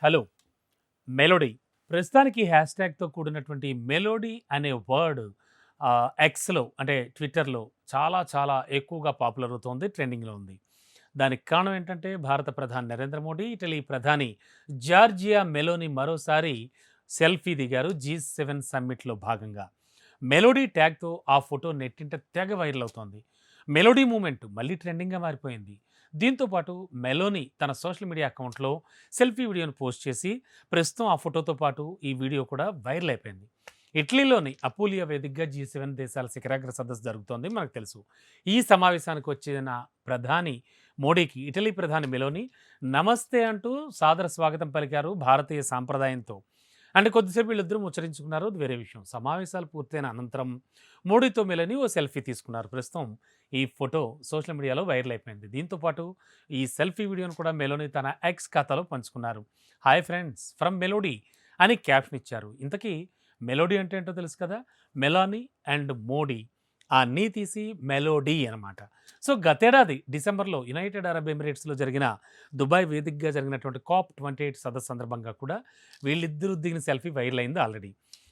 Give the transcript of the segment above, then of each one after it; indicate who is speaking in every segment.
Speaker 1: Hello. Melody. ప్రస్తుతానికి హ్యాష్‌ట్యాగ్‌తో కూడినటువంటి melody అనే వర్డ్ ఎక్స్‌లో అంటే ట్విట్టర్‌లో చాలా చాలా ఎక్కువగా పాపులర్ అవుతోంది. ట్రెండింగ్‌లో ఉంది. దానికి కారణం ఏంటంటే భారత ప్రధాని నరేంద్ర మోడీ, ఇటలీ ప్రధాని జార్జియా మెలోనీ మరోసారి సెల్ఫీ దిగారు జీ7 సమ్మిట్‌లో భాగంగా. మెలోడీ ట్యాగ్‌తో ఆ ఫోటో నెట్టింట తెగ వైరల్ అవుతోంది. మెలోడీ మూవ్‌మెంట్ మళ్ళీ ట్రెండింగ్‌గా మారిపోయింది. దీంతో పాటు మెలోనీ తన సోషల్ మీడియా అకౌంట్‌లో సెల్ఫీ వీడియోను పోస్ట్ చేసి ప్రస్తుతం ఆ ఫోటోతో పాటు ఈ వీడియో కూడా వైరల్ అయిపోయింది. ఇటలీలోని అపూలియా వేదికగా జీ7 దేశాల శిఖరాగ్ర సదస్సు జరుగుతోంది మనకు తెలుసు. ఈ సమావేశానికి వచ్చిన ప్రధాని మోడీకి ఇటలీ ప్రధాని మెలోనీ నమస్తే అంటూ సాదర స్వాగతం పలికారు భారతీయ సాంప్రదాయంతో. అంటే కొద్దిసేపు వీళ్ళిద్దరూ ముచ్చరించుకున్నారు. అది వేరే విషయం. సమావేశాలు పూర్తయిన అనంతరం మోడీతో మెలోనీ ఓ సెల్ఫీ తీసుకున్నారు. ప్రస్తుతం ఈ ఫోటో సోషల్ మీడియాలో వైరల్ అయిపోయింది. దీంతో పాటు ఈ సెల్ఫీ వీడియోను కూడా మెలోనీ తన ఎక్స్ ఖాతాలో పంచుకున్నారు. హాయ్ ఫ్రెండ్స్ ఫ్రమ్ మెలోడీ అని క్యాప్షన్ ఇచ్చారు. ఇంతకీ మెలోడీ అంటే ఏంటో తెలుసు కదా! Melanie and Modi. ఆ నీ తీసి మెలోడీ అనమాట. సో, గతేడాది డిసెంబర్‌లో యునైటెడ్ అరబ్ ఎమిరేట్స్‌లో జరిగిన దుబాయ్ వేదికగా జరిగినటువంటి COP28 సదస్సు సందర్భంగా కూడా వీళ్ళిద్దరూ దిగిన సెల్ఫీ వైరల్ అయింది ఆల్రెడీ.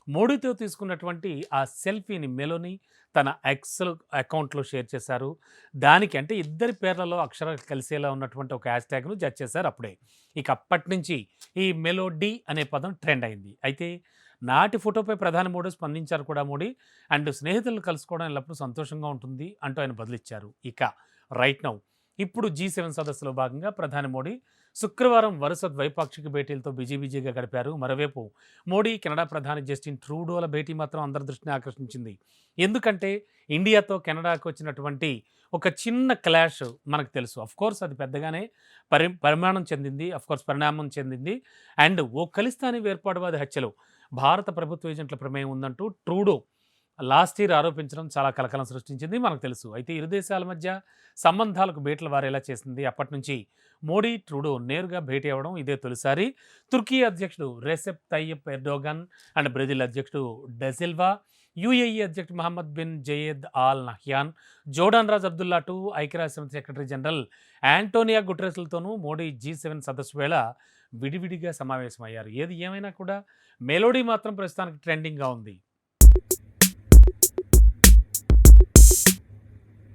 Speaker 1: మోడీతో తీసుకున్నటువంటి ఆ సెల్ఫీని మెలోనీ తన ఎక్స్‌లో అకౌంట్‌లో షేర్ చేశారు. దానికి అంటే ఇద్దరి పేర్లలో అక్షరాలు కలిసేలా ఉన్నటువంటి ఒక హ్యాష్‌ట్యాగ్‌ను జడ్జ్ చేశారు అప్పుడే. ఇక అప్పటినుంచి ఈ మెలోడీ అనే పదం ట్రెండ్ అయింది. అయితే నాటి ఫోటోపై ప్రధాని మోడీ స్పందించారు కూడా మోడీ. అండ్ స్నేహితులను కలుసుకోవడం ఎల్లప్పుడూ సంతోషంగా ఉంటుంది అంటూ ఆయన బదులిచ్చారు. ఇక రైట్ నౌ ఇప్పుడు జీ7 సదస్సులో భాగంగా ప్రధాని మోడీ శుక్రవారం వరుస ద్వైపాక్షిక భేటీలతో బిజీగా గడిపారు. మరోవైపు మోడీ, కెనడా ప్రధాని జస్టిన్ ట్రూడోల భేటీ మాత్రం అందరి దృష్టిని ఆకర్షించింది. ఎందుకంటే ఇండియాతో కెనడాకు వచ్చినటువంటి ఒక చిన్న క్లాష్ మనకు తెలుసు. ఆఫ్‌కోర్స్ అది పెద్దగానే పరిణామం చెందింది. అండ్ ఓ ఖలిస్తానీ వేర్పాటువాది హత్యలో భారత ప్రభుత్వ ఏజెంట్ల ప్రమేయం ఉందంటూ ట్రూడో లాస్ట్ ఇయర్ ఆరోపించడం చాలా కలకలం సృష్టించింది మనకు తెలుసు. అయితే ఇరు దేశాల మధ్య సంబంధాలకు బీటలు వారేలా చేసింది. అప్పటినుంచి మోడీ, ట్రూడో నేరుగా భేటీ అవ్వడం ఇదే తొలిసారి. తుర్కీ అధ్యక్షుడు Recep Tayyip Erdogan and Brazil అధ్యక్షుడు డెసిల్వా, యూఏఈ అధ్యక్షుడు Mohammed bin Zayed Al Nahyan, Jordan రాజ్ అబ్దుల్లా టు ఐక్యరాజ్యసమితి సెక్రటరీ జనరల్ యాంటోనియా గుటెరస్‌లతోనూ మోడీ జీ7 సదస్సు వేళ విడివిడిగా సమావేశమయ్యారు. ఏది ఏమైనా కూడా మెలోడీ మాత్రం ప్రస్తుతానికి ట్రెండింగ్‌గా ఉంది.